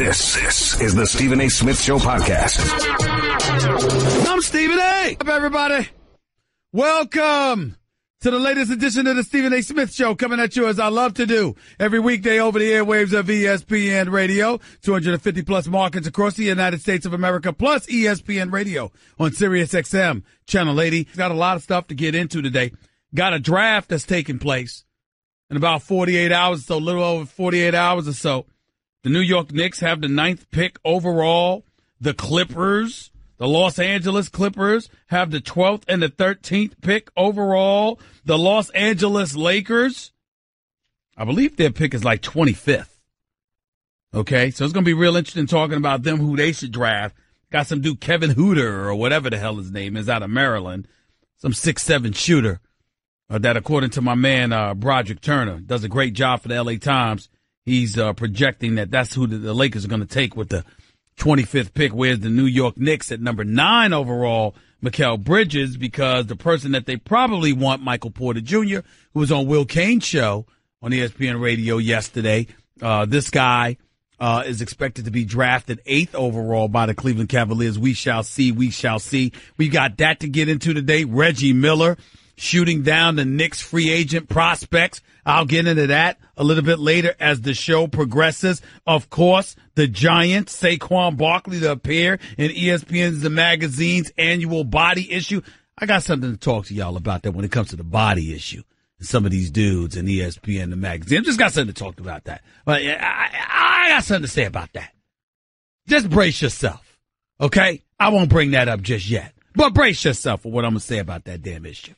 This is the Stephen A. Smith Show podcast. I'm Stephen A. What's up, everybody? Welcome to the latest edition of the Stephen A. Smith Show, coming at you as I love to do every weekday over the airwaves of ESPN Radio, 250 plus markets across the United States of America, plus ESPN Radio on Sirius XM Channel 80. Got a lot of stuff to get into today. Got a draft that's taking place in about 48 hours, so a little over 48 hours or so. The New York Knicks have the 9th pick overall. The Clippers, the Los Angeles Clippers, have the 12th and the 13th pick overall. The Los Angeles Lakers, I believe their pick is like 25th. Okay, so it's going to be real interesting talking about them, who they should draft. Got some dude, Kevin Hooter, or whatever the hell his name is, out of Maryland. Some 6'7" shooter that, according to my man Broderick Turner, does a great job for the LA Times. He's projecting that that's who the Lakers are going to take with the 25th pick. Whereas the New York Knicks at number 9 overall, Mikal Bridges, because the person that they probably want, Michael Porter Jr., who was on Will Cain's show on ESPN Radio yesterday. This guy is expected to be drafted 8th overall by the Cleveland Cavaliers. We shall see. We shall see. We got that to get into today. Reggie Miller shooting down the Knicks free agent prospects. I'll get into that a little bit later as the show progresses. Of course, the Giants, Saquon Barkley, to appear in ESPN's The Magazine's annual body issue. I got something to talk to y'all about that when it comes to the body issue. Some of these dudes in ESPN, The Magazine. I just got something to talk about that. But I got something to say about that. Just brace yourself, okay? I won't bring that up just yet. But brace yourself for what I'm going to say about that damn issue.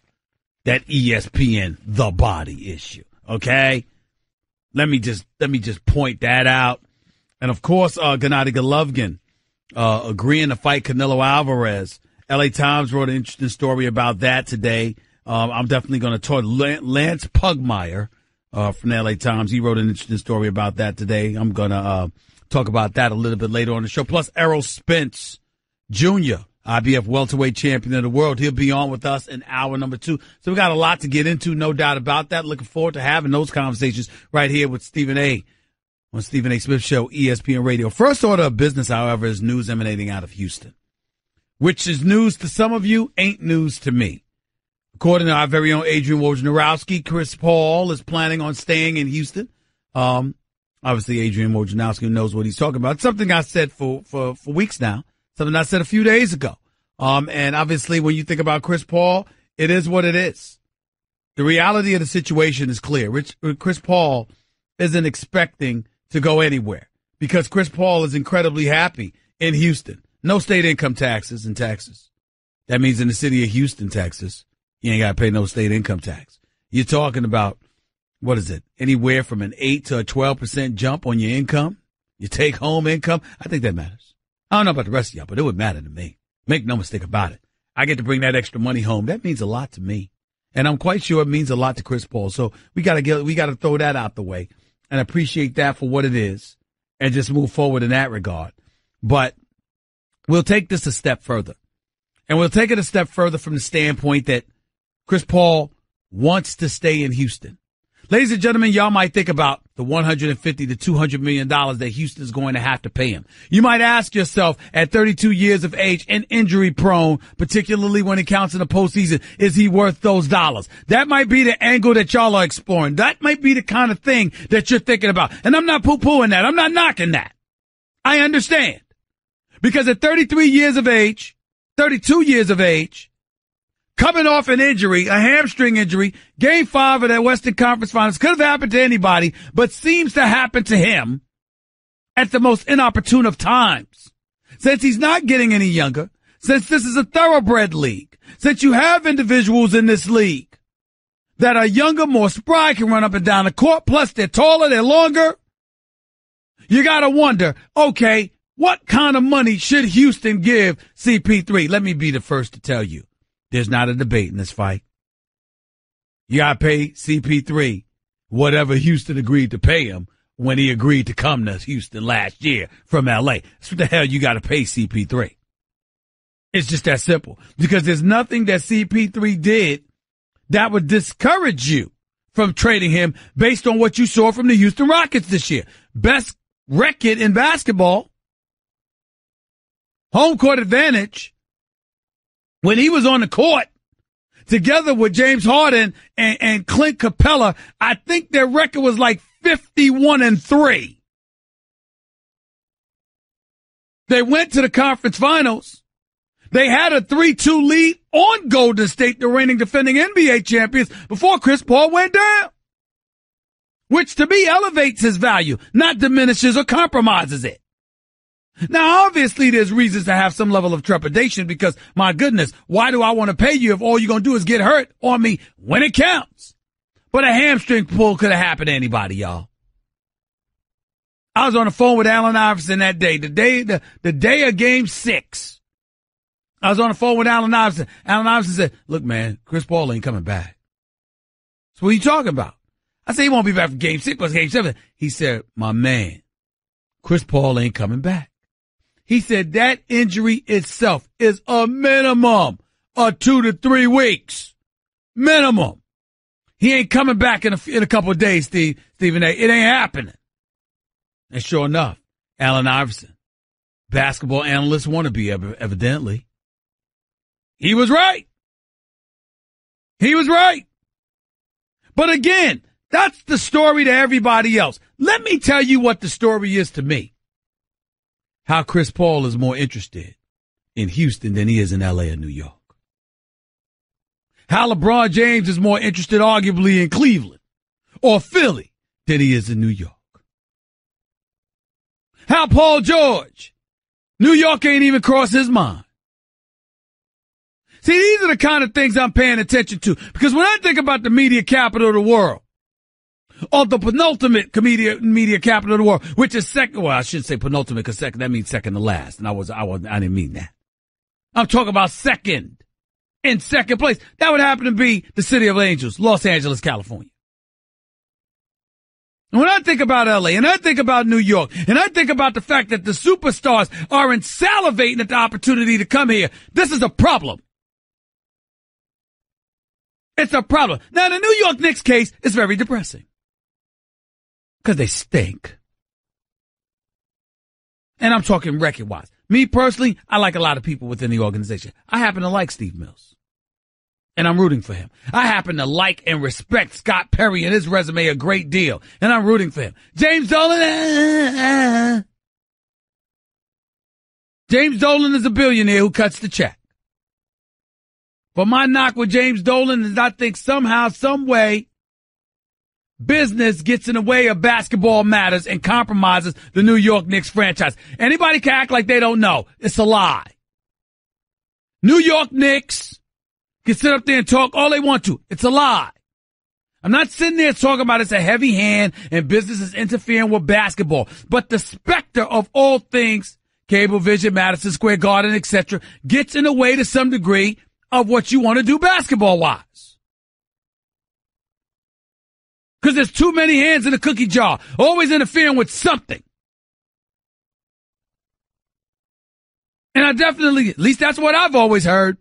That ESPN, the body issue. Okay. Let me just point that out. And of course, Gennady Golovkin, agreeing to fight Canelo Alvarez. LA Times wrote an interesting story about that today. I'm definitely going to talk Lance Pugmire, from the LA Times. He wrote an interesting story about that today. I'm going to, talk about that a little bit later on the show. Plus Errol Spence Jr., IBF welterweight champion of the world. He'll be on with us in hour number 2. So we got a lot to get into, no doubt about that. Looking forward to having those conversations right here with Stephen A. on Stephen A. Smith Show, ESPN Radio. First order of business, however, is news emanating out of Houston, which is news to some of you, ain't news to me. According to our very own Adrian Wojnarowski, Chris Paul is planning on staying in Houston. Obviously, Adrian Wojnarowski knows what he's talking about. It's something I said for weeks now. Something I said a few days ago. And obviously when you think about Chris Paul, it is what it is. The reality of the situation is clear. Chris Paul isn't expecting to go anywhere because Chris Paul is incredibly happy in Houston. No state income taxes in Texas. That means in the city of Houston, Texas, you ain't got to pay no state income tax. You're talking about, what is it? Anywhere from an 8 to a 12% jump on your income, your take home income. I think that matters. I don't know about the rest of y'all, but it would matter to me. Make no mistake about it. I get to bring that extra money home. That means a lot to me. And I'm quite sure it means a lot to Chris Paul. So we got to throw that out the way and appreciate that for what it is and just move forward in that regard. But we'll take this a step further. And we'll take it a step further from the standpoint that Chris Paul wants to stay in Houston. Ladies and gentlemen, y'all might think about the $150 to $200 million that Houston's going to have to pay him. You might ask yourself, at 32 years of age and injury prone, particularly when it counts in the postseason, is he worth those dollars? That might be the angle that y'all are exploring. That might be the kind of thing that you're thinking about. And I'm not poo-pooing that. I'm not knocking that. I understand. Because at 32 years of age, coming off an injury, a hamstring injury, Game 5 of that Western Conference Finals, could have happened to anybody, but seems to happen to him at the most inopportune of times. Since he's not getting any younger, since this is a thoroughbred league, since you have individuals in this league that are younger, more spry, can run up and down the court, plus they're taller, they're longer, you gotta wonder, okay, what kind of money should Houston give CP3? Let me be the first to tell you. There's not a debate in this fight. You got to pay CP3 whatever Houston agreed to pay him when he agreed to come to Houston last year from L.A. That's what the hell you got to pay CP3. It's just that simple. Because there's nothing that CP3 did that would discourage you from trading him based on what you saw from the Houston Rockets this year. Best record in basketball, home court advantage, when he was on the court together with James Harden and Clint Capella, I think their record was like 51-3. They went to the conference finals. They had a 3-2 lead on Golden State, the reigning defending NBA champions, before Chris Paul went down, which to me elevates his value, not diminishes or compromises it. Now, obviously, there's reasons to have some level of trepidation because, my goodness, why do I want to pay you if all you're going to do is get hurt on me when it counts? But a hamstring pull could have happened to anybody, y'all. I was on the phone with Allen Iverson that day, the day of Game 6. I was on the phone with Allen Iverson. Allen Iverson said, look, man, Chris Paul ain't coming back. So what are you talking about? I said, he won't be back for Game 6, but Game 7. He said, my man, Chris Paul ain't coming back. He said that injury itself is a minimum of 2 to 3 weeks. Minimum. He ain't coming back in a couple of days, Stephen A. It ain't happening. And sure enough, Allen Iverson, basketball analyst wannabe, evidently. He was right. He was right. But again, that's the story to everybody else. Let me tell you what the story is to me. How Chris Paul is more interested in Houston than he is in L.A. or New York. How LeBron James is more interested arguably in Cleveland or Philly than he is in New York. How Paul George, New York ain't even crossed his mind. See, these are the kind of things I'm paying attention to because when I think about the media capital of the world, or the penultimate media capital of the world, which is second. Well, I shouldn't say penultimate because second, that means second to last. And I didn't mean that. I'm talking about second. In second place. That would happen to be the City of Angels, Los Angeles, California. And when I think about LA and I think about New York and I think about the fact that the superstars aren't salivating at the opportunity to come here, this is a problem. It's a problem. Now, the New York Knicks case is very depressing. Because they stink. And I'm talking record-wise. Me personally, I like a lot of people within the organization. I happen to like Steve Mills. And I'm rooting for him. I happen to like and respect Scott Perry and his resume a great deal. And I'm rooting for him. James Dolan, James Dolan is a billionaire who cuts the check. But my knock with James Dolan is I think somehow, some way, business gets in the way of basketball matters and compromises the New York Knicks franchise. Anybody can act like they don't know. It's a lie. New York Knicks can sit up there and talk all they want to. It's a lie. I'm not sitting there talking about it's a heavy hand and business is interfering with basketball. But the specter of all things, Cablevision, Madison Square Garden, etc., gets in the way to some degree of what you want to do basketball-wise. Because there's too many hands in the cookie jar, always interfering with something. And I definitely, at least that's what I've always heard.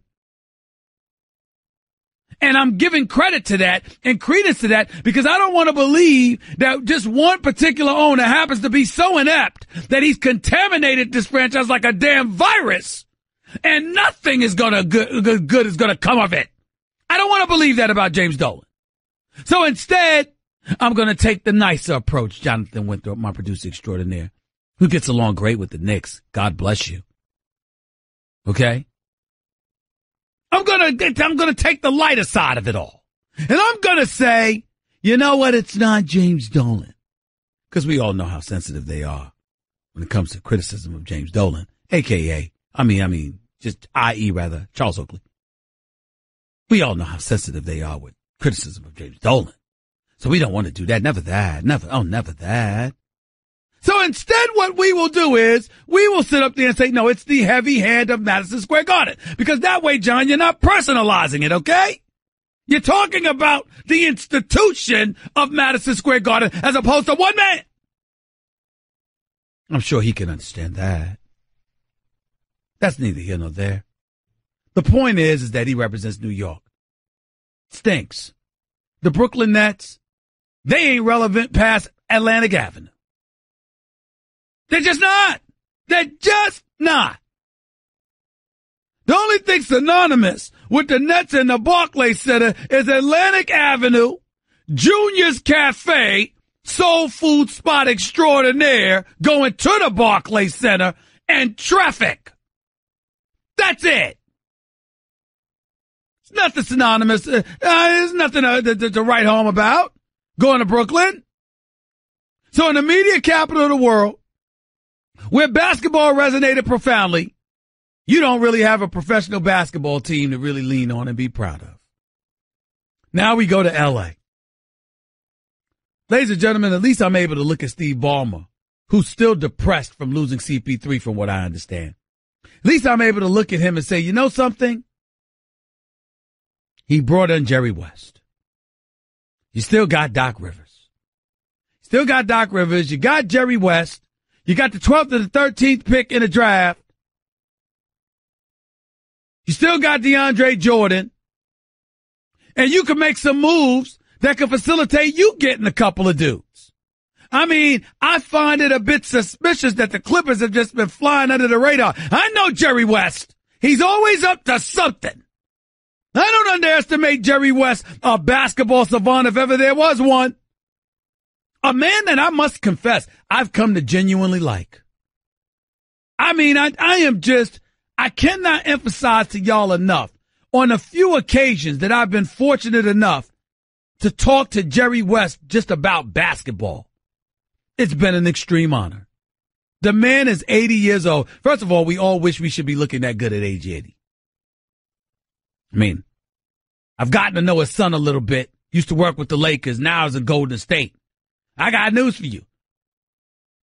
And I'm giving credit to that and credence to that because I don't want to believe that just one particular owner happens to be so inept that he's contaminated this franchise like a damn virus and nothing is good is going to come of it. I don't want to believe that about James Dolan. So instead, I'm going to take the nicer approach, Jonathan Winthrop, my producer extraordinaire, who gets along great with the Knicks. God bless you. Okay? I'm going to take the lighter side of it all. And I'm going to say, you know what? It's not James Dolan. Because we all know how sensitive they are when it comes to criticism of James Dolan, a.k.a., Charles Oakley. We all know how sensitive they are with criticism of James Dolan. So we don't want to do that. Never that. Never that. So instead what we will do is we will sit up there and say, no, it's the heavy hand of Madison Square Garden. Because that way, John, you're not personalizing it, okay? You're talking about the institution of Madison Square Garden as opposed to one man. I'm sure he can understand that. That's neither here nor there. The point is that he represents New York. Stinks. The Brooklyn Nets, they ain't relevant past Atlantic Avenue. They're just not. They're just not. The only thing synonymous with the Nets and the Barclays Center is Atlantic Avenue, Junior's Cafe, soul food spot extraordinaire, going to the Barclays Center, and traffic. That's it. It's nothing synonymous. There's nothing to write home about going to Brooklyn. So in the media capital of the world, where basketball resonated profoundly, you don't really have a professional basketball team to really lean on and be proud of. Now we go to L.A. Ladies and gentlemen, at least I'm able to look at Steve Ballmer, who's still depressed from losing CP3 from what I understand. At least I'm able to look at him and say, you know something? He brought in Jerry West. You still got Doc Rivers. Still got Doc Rivers. You got Jerry West. You got the 12th and the 13th pick in the draft. You still got DeAndre Jordan. And you can make some moves that can facilitate you getting a couple of dudes. I mean, I find it a bit suspicious that the Clippers have just been flying under the radar. I know Jerry West. He's always up to something. I don't underestimate Jerry West, a basketball savant if ever there was one. A man that I must confess I've come to genuinely like. I mean, I cannot emphasize to y'all enough on a few occasions that I've been fortunate enough to talk to Jerry West just about basketball. It's been an extreme honor. The man is 80 years old. First of all, we all wish we should be looking that good at age 80. I mean, I've gotten to know his son a little bit. Used to work with the Lakers. Now he's in Golden State. I got news for you.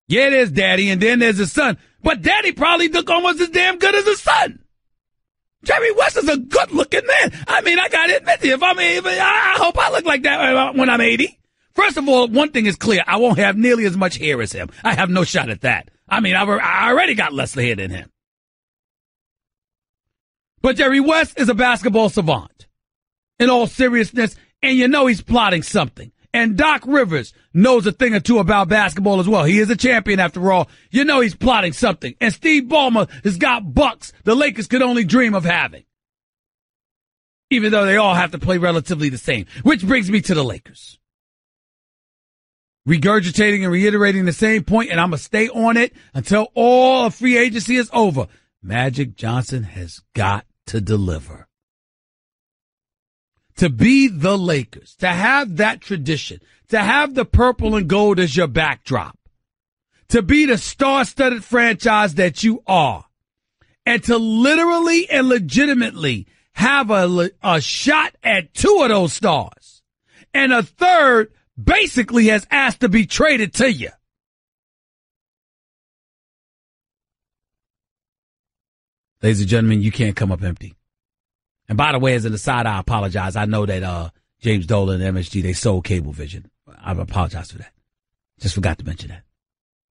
Yeah, there's Daddy, and then there's his son. But Daddy probably look almost as damn good as his son. Jerry West is a good-looking man. I mean, I got to admit to you, I hope I look like that when I'm 80. First of all, one thing is clear. I won't have nearly as much hair as him. I have no shot at that. I mean, I already got less hair than him. But Jerry West is a basketball savant, in all seriousness, and you know he's plotting something. And Doc Rivers knows a thing or two about basketball as well. He is a champion after all. You know he's plotting something. And Steve Ballmer has got bucks the Lakers could only dream of having. Even though they all have to play relatively the same. Which brings me to the Lakers. Regurgitating and reiterating the same point, and I'm going to stay on it until all of free agency is over. Magic Johnson has got to deliver. To be the Lakers, to have that tradition, to have the purple and gold as your backdrop, to be the star-studded franchise that you are, and to literally and legitimately have a shot at two of those stars, and a third basically has asked to be traded to you. Ladies and gentlemen, you can't come up empty. And by the way, as an aside, I apologize. I know that James Dolan and MSG, they sold Cablevision. I apologize for that. Just forgot to mention that.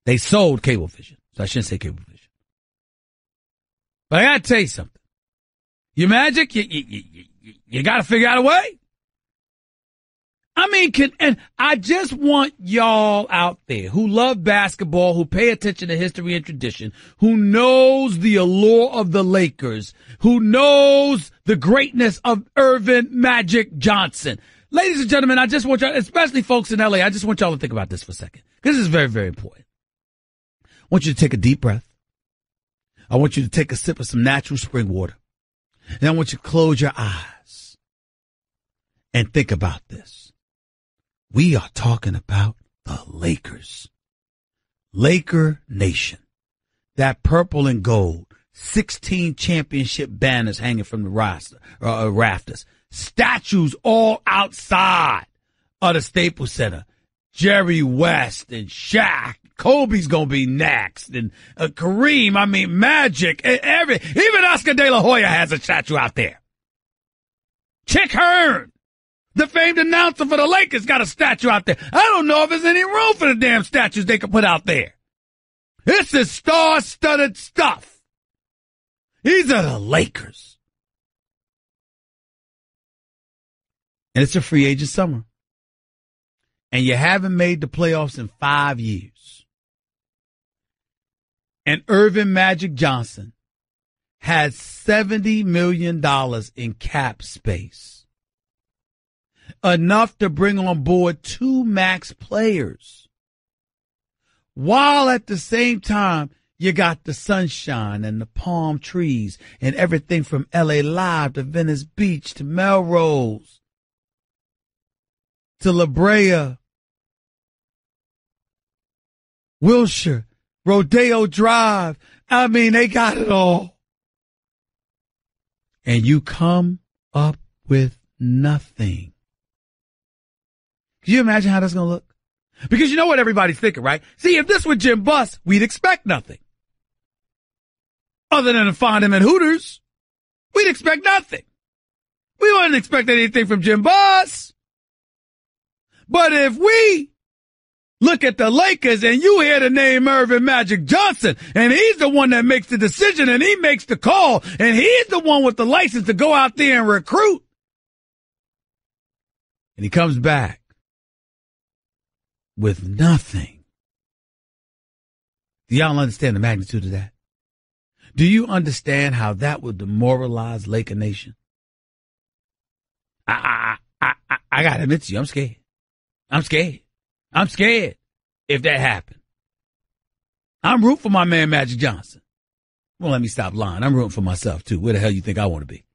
They sold Cablevision. So I shouldn't say Cablevision. But I got to tell you something. You Magic, you got to figure out a way. I mean, and I just want y'all out there who love basketball, who pay attention to history and tradition, who knows the allure of the Lakers, who knows the greatness of Irvin Magic Johnson. Ladies and gentlemen, I just want y'all, especially folks in LA, I just want y'all to think about this for a second, because this is very, very important. I want you to take a deep breath. I want you to take a sip of some natural spring water. And I want you to close your eyes and think about this. We are talking about the Lakers. Laker Nation. That purple and gold. 16 championship banners hanging from the rafters. Statues all outside of the Staples Center. Jerry West and Shaq. Kobe's going to be next. And Kareem, Magic. Even Oscar De La Hoya has a statue out there. Chick Hearn, the famed announcer for the Lakers, got a statue out there. I don't know if there's any room for the damn statues they could put out there. This is star-studded stuff. These are the Lakers. And it's a free agent summer. And you haven't made the playoffs in 5 years. and Irvin Magic Johnson had $70 million in cap space, enough to bring on board 2 max players, while at the same time you got the sunshine and the palm trees and everything from LA Live to Venice Beach to Melrose to La Brea, Wilshire, Rodeo Drive. I mean, they got it all. And you come up with nothing. Can you imagine how that's going to look? Because you know what everybody's thinking, right? See, if this were Jim Buss, we'd expect nothing. Other than to find him at Hooters, we'd expect nothing. We wouldn't expect anything from Jim Buss. But if we look at the Lakers and you hear the name Irvin Magic Johnson, and he's the one that makes the decision and he makes the call, and he's the one with the license to go out there and recruit, and he comes back with nothing. Do y'all understand the magnitude of that? Do you understand how that would demoralize Laker Nation? I gotta admit to you, I'm scared. I'm scared if that happened. I'm rooting for my man Magic Johnson. Well, let me stop lying. I'm rooting for myself too. Where the hell you think I want to be?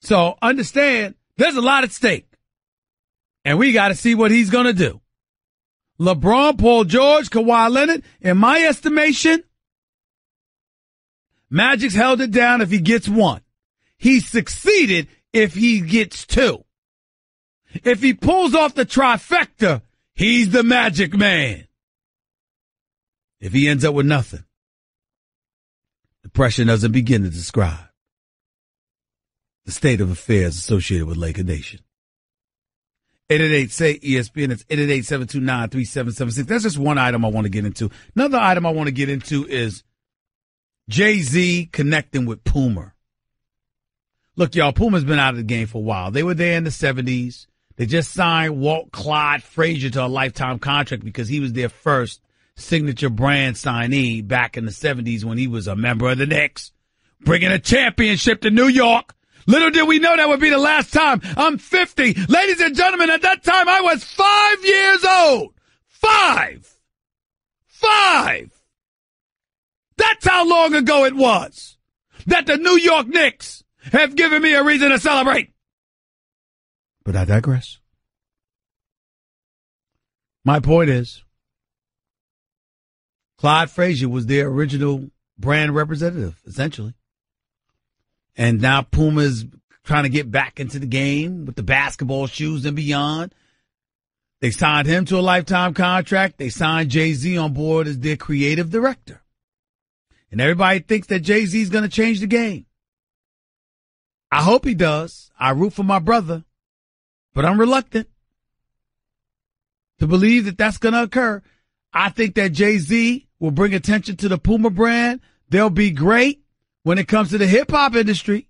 So understand, there's a lot at stake. And we got to see what he's going to do. LeBron, Paul George, Kawhi Leonard, in my estimation, Magic's held it down if he gets 1. He succeeded if he gets 2. If he pulls off the trifecta, he's the Magic Man. If he ends up with nothing, the pressure doesn't begin to describe the state of affairs associated with Laker Nation. 888-SAY-ESPN. It's 888-729-3776. That's just one item I want to get into. Another item I want to get into is Jay-Z connecting with Puma. Look, y'all, Puma's been out of the game for a while. They were there in the 70s. They just signed Walt Clyde Frazier to a lifetime contract because he was their first signature brand signee back in the 70s when he was a member of the Knicks, bringing a championship to New York. Little did we know that would be the last time. I'm 50. Ladies and gentlemen, at that time I was 5 years old. 5. That's how long ago it was that the New York Knicks have given me a reason to celebrate. But I digress. My point is, Clyde Frazier was their original brand representative, essentially. And now Puma's trying to get back into the game with the basketball shoes and beyond. They signed him to a lifetime contract. They signed Jay-Z on board as their creative director. And everybody thinks that Jay-Z's going to change the game. I hope he does. I root for my brother. But I'm reluctant to believe that that's going to occur. I think that Jay-Z will bring attention to the Puma brand. They'll be great when it comes to the hip-hop industry.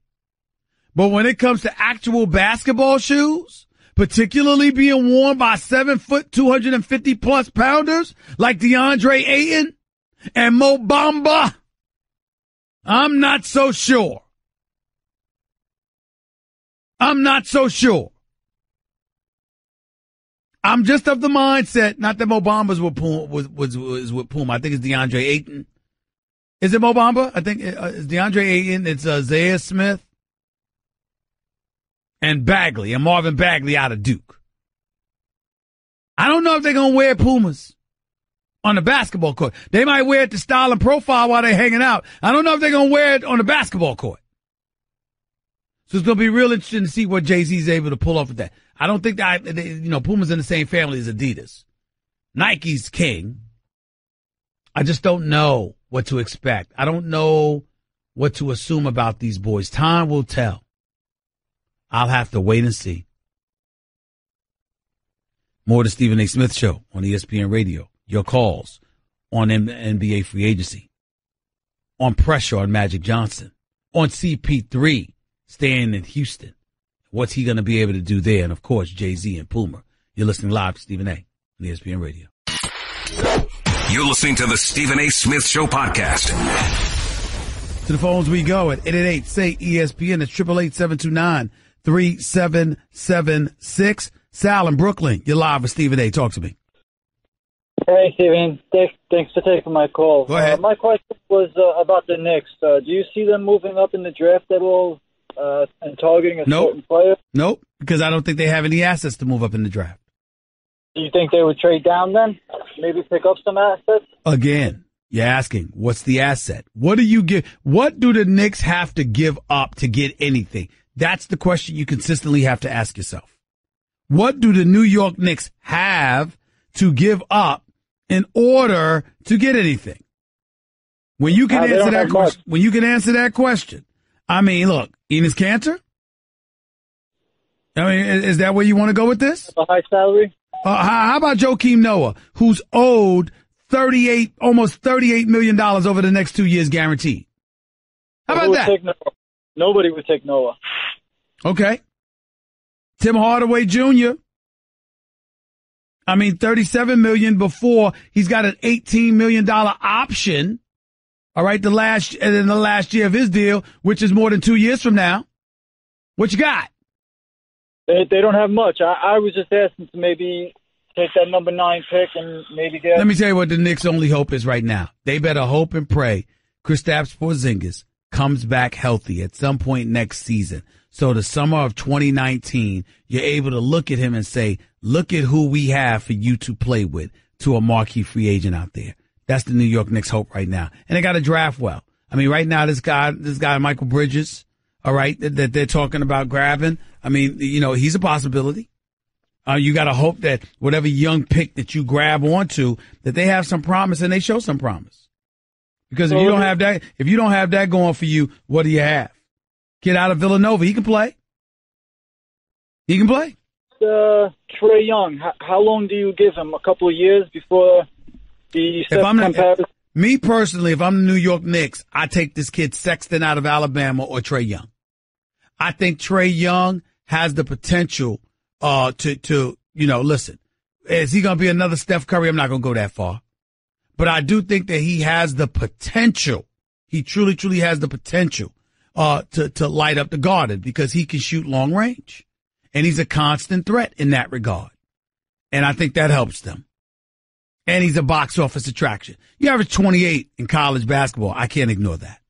But when it comes to actual basketball shoes, particularly being worn by 7-foot, 250-plus pounders like DeAndre Ayton and Mo Bamba, I'm not so sure. I'm just of the mindset, not that Mo Bamba's with Puma, was with Puma. I think it's DeAndre Ayton. Is it Mo Bamba? I think it's DeAndre Ayton. It's Zaire Smith and Bagley, and Marvin Bagley out of Duke. I don't know if they're going to wear Pumas on the basketball court. They might wear it to style and profile while they're hanging out. I don't know if they're going to wear it on the basketball court. So it's going to be real interesting to see what Jay-Z's able to pull off with that. I don't think that, Puma's in the same family as Adidas. Nike's king. I just don't know what to expect. I don't know what to assume about these boys. Time will tell. I'll have to wait and see. More to Stephen A. Smith Show on ESPN Radio. Your calls on NBA free agency, on pressure on Magic Johnson, on CP3 staying in Houston. What's he going to be able to do there? And, of course, Jay-Z and Puma. You're listening live to Stephen A. on ESPN Radio. You're listening to the Stephen A. Smith Show podcast. To the phones we go at 888-SAY-ESPN. It's 888-729-3776. Sal in Brooklyn, you're live with Stephen A. Talk to me. Hey, Stephen. Thanks for taking my call. Go ahead. My question was about the Knicks. Do you see them moving up in the draft at all and targeting a certain player? Nope, because I don't think they have any assets to move up in the draft. Do you think they would trade down then? Maybe pick up some assets? Again, you're asking, what's the asset? What do you give? What do the Knicks have to give up to get anything? That's the question you consistently have to ask yourself. What do the New York Knicks have to give up in order to get anything? When you can answer that question, I mean, look, Enes Kanter? I mean, is that where you want to go with this? A high salary? How about Joakim Noah, who's owed almost $38 million over the next 2 years guaranteed? How about that? Nobody would take Noah. Okay. Tim Hardaway Jr. I mean, $37 million before he's got an $18 million option. All right. In the last year of his deal, which is more than 2 years from now. What you got? They don't have much. I was just asking to maybe take that number 9 pick and maybe get. Let me tell you what the Knicks' only hope is right now. They better hope and pray Kristaps Porzingis comes back healthy at some point next season. So the summer of 2019, you're able to look at him and say, look at who we have for you to play with to a marquee free agent out there. That's the New York Knicks' hope right now. And they got to draft well. I mean, right now, this guy, Michael Bridges, all right, that they're talking about grabbing. I mean, he's a possibility. You got to hope that whatever young pick that you grab onto, that they have some promise and they show some promise. Because if you don't have that going for you, what do you have? Kid out of Villanova, he can play. Trae Young, how long do you give him? A couple of years before the comparison? Me personally, if I'm the New York Knicks, I take this kid Sexton out of Alabama or Trae Young. I think Trae Young has the potential to listen, is he going to be another Steph Curry? I'm not going to go that far. But I do think that he has the potential. He truly, truly has the potential to light up the Garden because he can shoot long range. And he's a constant threat in that regard. And I think that helps them. And he's a box office attraction. You average 28 in college basketball. I can't ignore that.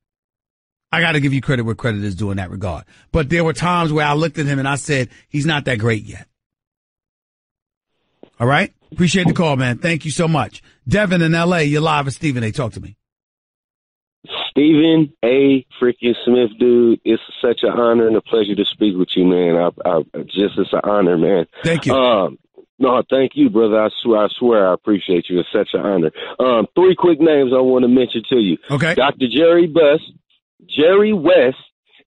I got to give you credit where credit is due in that regard. But there were times where I looked at him and I said, he's not that great yet. All right? Appreciate the call, man. Thank you so much. Devin in L.A., you're live with Stephen A. Talk to me. Stephen A. freaking Smith, dude, it's such an honor and a pleasure to speak with you, man. It's an honor, man. Thank you. No, thank you, brother. I swear I appreciate you. It's such an honor. 3 quick names I want to mention to you. Okay. Dr. Jerry West,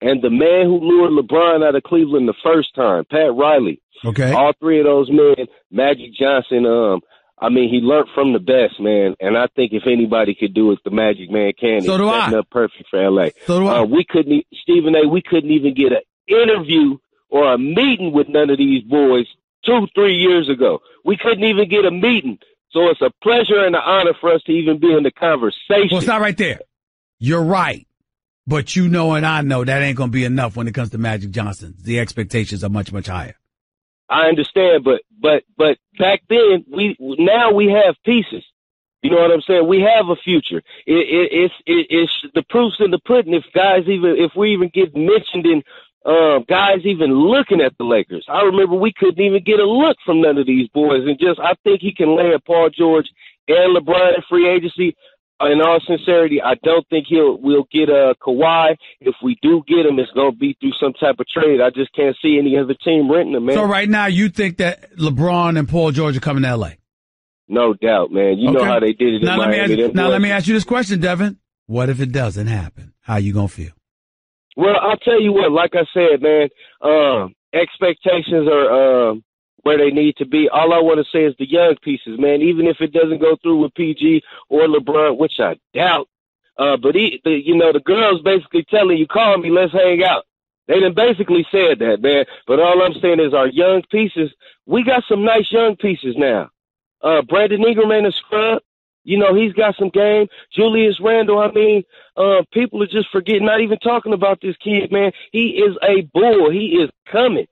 and the man who lured LeBron out of Cleveland the first time, Pat Riley. Okay. All 3 of those men, Magic Johnson, he learned from the best, man. And I think if anybody could do it, the Magic Man can. So do I. Setting up perfect for L.A. So do I. We couldn't even get an interview or a meeting with none of these boys 2-3 years ago. We couldn't even get a meeting. So it's a pleasure and an honor for us to even be in the conversation. Well, stop right there. You're right. But you know and I know that ain't going to be enough when it comes to Magic Johnson. The expectations are much, much higher. I understand, but back then now we have pieces. You know what I'm saying? We have a future. It's the proof's in the pudding. If we even get mentioned in guys even looking at the Lakers. I remember we couldn't even get a look from none of these boys, and I think he can land Paul George and LeBron in free agency. In all sincerity, I don't think we'll get Kawhi. If we do get him, it's going to be through some type of trade. I just can't see any other team renting him, man. So right now, you think that LeBron and Paul George are coming to L.A.? No doubt, man. You know how they did it in Miami. Let me ask you this question, Devin. What if it doesn't happen? How you going to feel? Well, I'll tell you what, like I said, man, expectations are where they need to be. All I want to say is the young pieces, man, even if it doesn't go through with PG or LeBron, which I doubt. But the girls basically telling you, call me, let's hang out. They done basically said that, man. But all I'm saying is our young pieces, we got some nice young pieces now. Brandon Ingram ain't a scrub. You know, he's got some game. Julius Randle, I mean, people are just forgetting, not even talking about this kid, man. He is a bull. He is coming.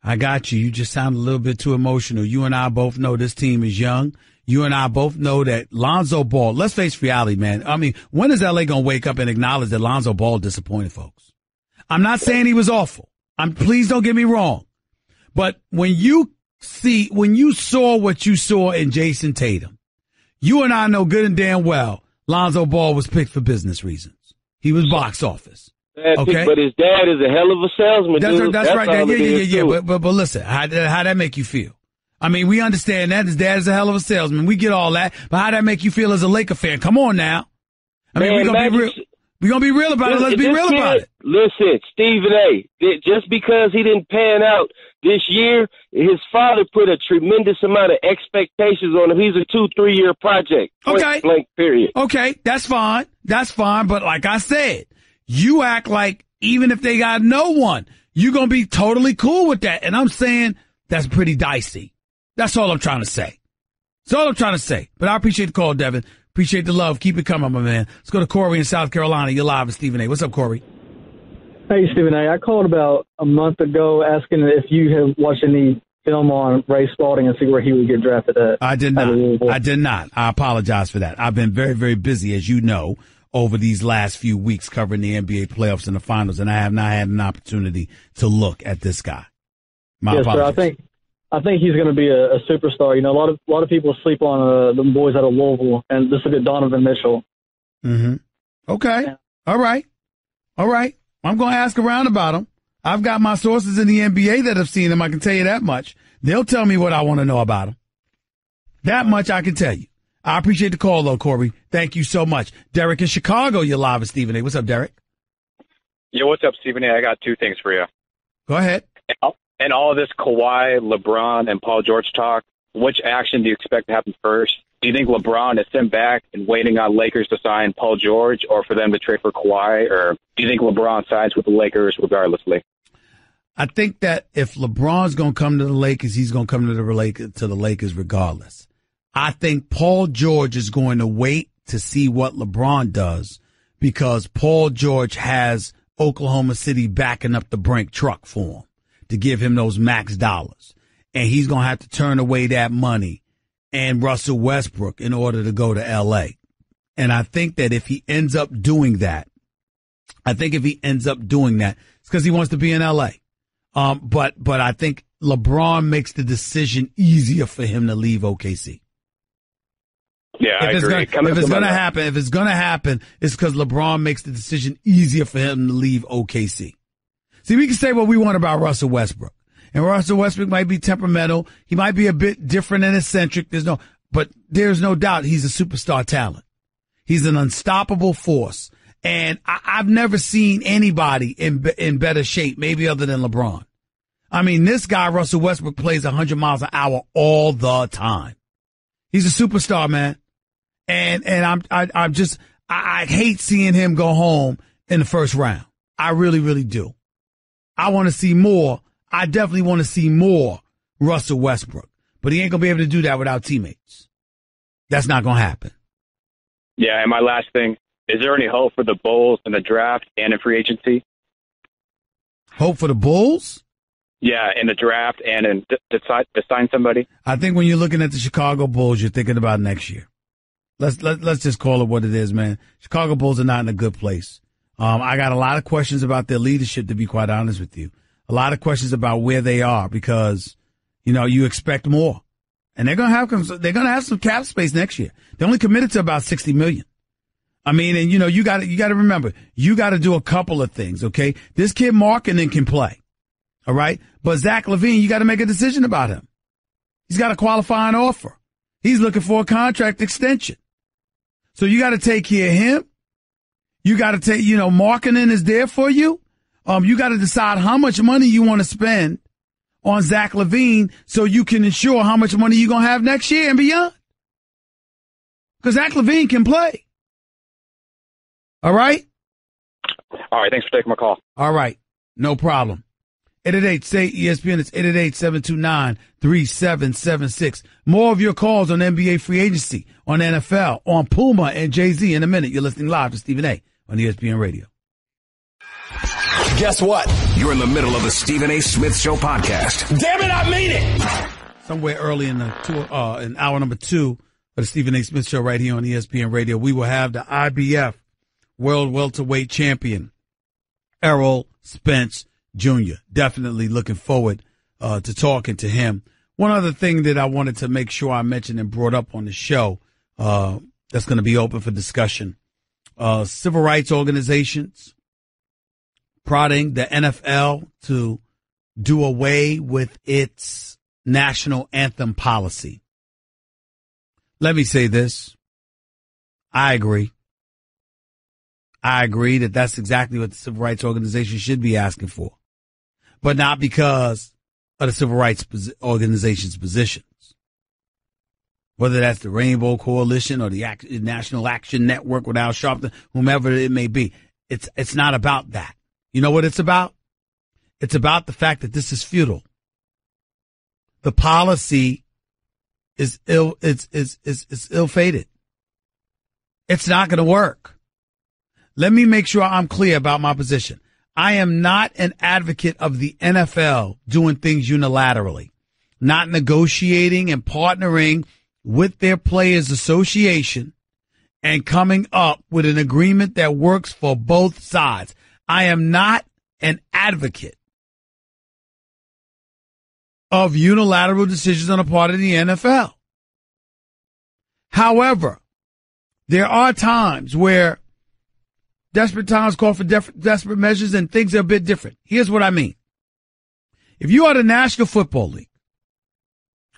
I got you. You just sound a little bit too emotional. You and I both know this team is young. You and I both know that Lonzo Ball, let's face reality, man. I mean, when is LA going to wake up and acknowledge that Lonzo Ball disappointed folks? I'm not saying he was awful. Please don't get me wrong. But when you saw what you saw in Jason Tatum, you and I know good and damn well Lonzo Ball was picked for business reasons. He was box office. Okay. But his dad is a hell of a salesman. That's right. Yeah. But listen, how that make you feel? I mean, we understand that his dad is a hell of a salesman. We get all that. But how that make you feel as a Laker fan? Come on now. I mean, we're gonna be real about it. Let's be real about it. Listen, Stephen A. Just because he didn't pan out this year, his father put a tremendous amount of expectations on him. He's a 2-3 year project. Okay. Blank period. Okay, that's fine. That's fine. But like I said, you act like even if they got no one, you're gonna be totally cool with that. And I'm saying that's pretty dicey. That's all I'm trying to say. That's all I'm trying to say. But I appreciate the call, Devin. Appreciate the love. Keep it coming, my man. Let's go to Corey in South Carolina. You're live with Stephen A. What's up, Corey? Hey, Stephen A. I called about a month ago asking if you have watched any film on Ray Spalding and see where he would get drafted at. I did not. I apologize for that. I've been very, very busy, as you know, over these last few weeks covering the NBA playoffs and the finals, and I have not had an opportunity to look at this guy. My apologies. Sir, I think he's going to be a superstar. You know, a lot of people sleep on the boys out of Louisville, and this will get Donovan Mitchell. Mm-hmm. Okay. Yeah. All right. I'm going to ask around about him. I've got my sources in the NBA that have seen him. I can tell you that much. They'll tell me what I want to know about him. That much I can tell you. I appreciate the call, though, Corey. Thank you so much. Derek in Chicago, you're live with Stephen A. What's up, Derek? Yeah, what's up, Stephen A? I got two things for you. Go ahead. And all of this Kawhi, LeBron, and Paul George talk, which action do you expect to happen first? Do you think LeBron is sent back and waiting on Lakers to sign Paul George, or for them to trade for Kawhi? Or do you think LeBron signs with the Lakers regardlessly? I think that if LeBron's going to come to the Lakers, he's going to come to the Lakers regardless. I think Paul George is going to wait to see what LeBron does because Paul George has Oklahoma City backing up the Brink truck for him to give him those max dollars. And he's going to have to turn away that money and Russell Westbrook in order to go to L.A. And I think that if he ends up doing that, it's because he wants to be in L.A. But I think LeBron makes the decision easier for him to leave OKC. Yeah, I agree. If it's going to happen, it's because LeBron makes the decision easier for him to leave OKC. See, we can say what we want about Russell Westbrook. And Russell Westbrook might be temperamental. He might be a bit different and eccentric. But there's no doubt he's a superstar talent. He's an unstoppable force. And I've never seen anybody in better shape, maybe other than LeBron. I mean, this guy, Russell Westbrook, plays 100 miles an hour all the time. He's a superstar, man. And I hate seeing him go home in the first round. I really, really do. I want to see more. I definitely want to see more Russell Westbrook, but he ain't going to be able to do that without teammates. That's not going to happen. Yeah. And my last thing, is there any hope for the Bulls in the draft and in free agency? Hope for the Bulls? Yeah, in the draft and in to sign somebody. I think when you're looking at the Chicago Bulls, you're thinking about next year. Let's just call it what it is, man. Chicago Bulls are not in a good place. I got a lot of questions about their leadership, to be quite honest with you. A lot of questions about where they are because, you expect more. And they're going to have some cap space next year. They only committed to about $60 million. I mean, and you got to remember, you got to do a couple of things, okay? This kid Markkanen can play. All right. But Zach LaVine, you got to make a decision about him. He's got a qualifying offer. He's looking for a contract extension. So you got to take care of him. You got to take, Markkanen is there for you. You got to decide how much money you want to spend on Zach LaVine so you can ensure how much money you're going to have next year and beyond. Because Zach LaVine can play. All right. All right. Thanks for taking my call. All right. No problem. 888-SAY-ESPN. It's 888-729-3776. More of your calls on NBA free agency, on NFL, on Puma and Jay-Z in a minute. You're listening live to Stephen A. on ESPN Radio. Guess what? You're in the middle of the Stephen A. Smith Show podcast. Damn it, I mean it! Somewhere early in in hour number 2 of the Stephen A. Smith Show right here on ESPN Radio, we will have the IBF World Welterweight Champion, Errol Spence Jr. Definitely looking forward to talking to him. One other thing that I wanted to make sure I mentioned and brought up on the show that's going to be open for discussion. Civil rights organizations prodding the NFL to do away with its national anthem policy. Let me say this. I agree. I agree that that's exactly what the civil rights organization should be asking for, but not because of the civil rights organization's positions. Whether that's the Rainbow Coalition or the National Action Network with Al Sharpton, whomever it may be. It's not about that. You know what it's about? It's about the fact that this is futile. The policy is ill-fated. It's not going to work. Let me make sure I'm clear about my position. I am not an advocate of the NFL doing things unilaterally, not negotiating and partnering with their players association and coming up with an agreement that works for both sides. I am not an advocate of unilateral decisions on the part of the NFL. However, there are times where desperate times call for desperate measures and things are a bit different. Here's what I mean. If you are the National Football League,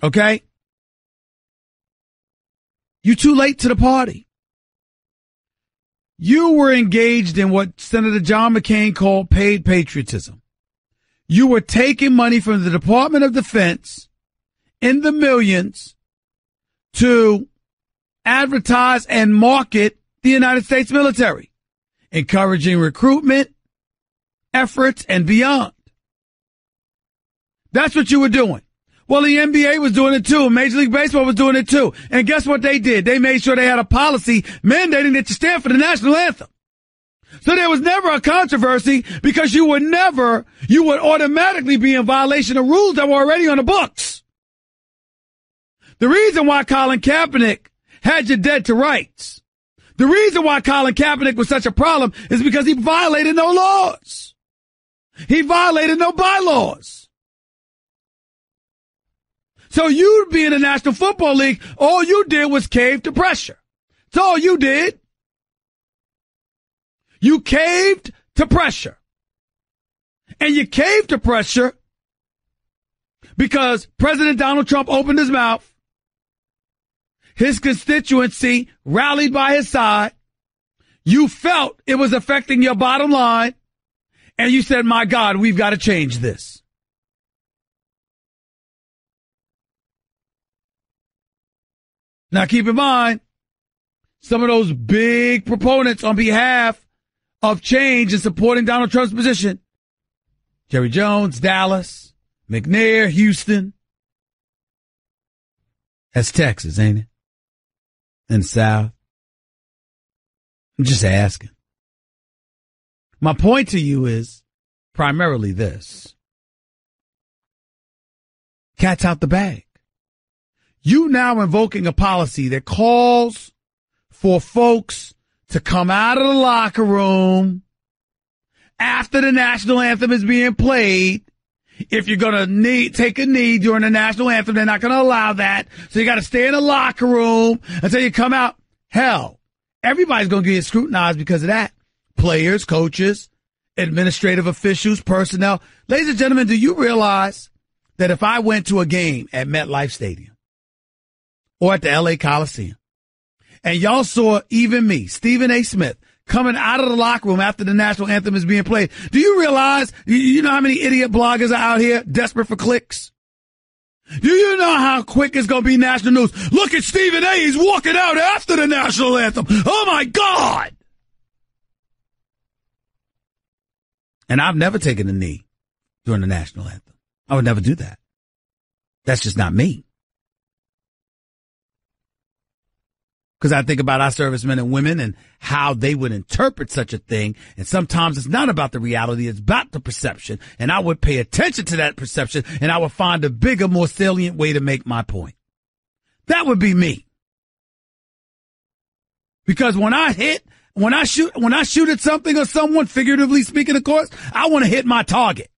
okay, you're too late to the party. You were engaged in what Senator John McCain called paid patriotism. You were taking money from the Department of Defense in the millions to advertise and market the United States military, encouraging recruitment efforts and beyond. That's what you were doing. Well, the NBA was doing it too. Major League Baseball was doing it too. And guess what they did? They made sure they had a policy mandating that you stand for the national anthem. So there was never a controversy because you would automatically be in violation of rules that were already on the books. The reason why Colin Kaepernick had you dead to rights, the reason why Colin Kaepernick was such a problem is because he violated no laws. He violated no bylaws. So you being in the National Football League, all you did was cave to pressure. That's all you did. You caved to pressure. And you caved to pressure because President Donald Trump opened his mouth. His constituency rallied by his side. You felt it was affecting your bottom line. And you said, my God, we've got to change this. Now, keep in mind, some of those big proponents on behalf of change and supporting Donald Trump's position, Jerry Jones, Dallas, McNair, Houston. That's Texas, ain't it? In the South. I'm just asking. My point to you is primarily this. Cat's out the bag. You now invoking a policy that calls for folks to come out of the locker room after the national anthem is being played. If you're going to take a knee during the national anthem, they're not going to allow that. So you got to stay in the locker room until you come out. Hell, everybody's going to get scrutinized because of that. Players, coaches, administrative officials, personnel. Ladies and gentlemen, do you realize that if I went to a game at MetLife Stadium or at the LA Coliseum, and y'all saw even me, Stephen A. Smith, coming out of the locker room after the national anthem is being played, do you realize, you know how many idiot bloggers are out here desperate for clicks? Do you know how quick it's going to be national news? Look at Stephen A. He's walking out after the national anthem. Oh, my God. And I've never taken a knee during the national anthem. I would never do that. That's just not me. Because I think about our servicemen and women and how they would interpret such a thing. And sometimes it's not about the reality. It's about the perception. And I would pay attention to that perception, and I would find a bigger, more salient way to make my point. That would be me. Because when I shoot at something or someone, figuratively speaking, of course, I want to hit my target.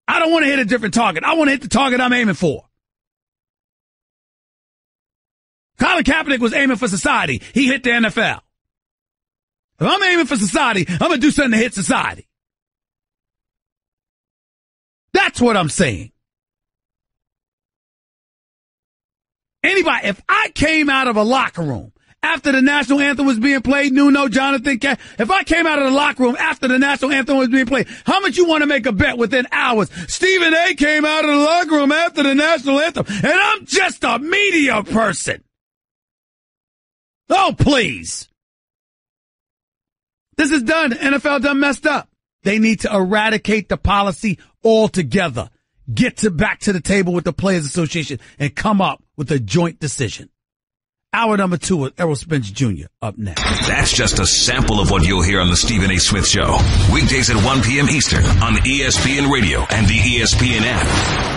I don't want to hit a different target. I want to hit the target I'm aiming for. Colin Kaepernick was aiming for society. He hit the NFL. If I'm aiming for society, I'm going to do something to hit society. That's what I'm saying. Anybody, if I came out of a locker room after the national anthem was being played, Nuno, Jonathan, if I came out of the locker room after the national anthem was being played, how much you want to make a bet within hours? Stephen A. came out of the locker room after the national anthem, and I'm just a media person. Oh, please. This is done. NFL done messed up. They need to eradicate the policy altogether. Get back to the table with the Players Association and come up with a joint decision. Hour number 2 with Errol Spence Jr. up next. That's just a sample of what you'll hear on the Stephen A. Smith Show. Weekdays at 1 p.m. Eastern on ESPN Radio and the ESPN app.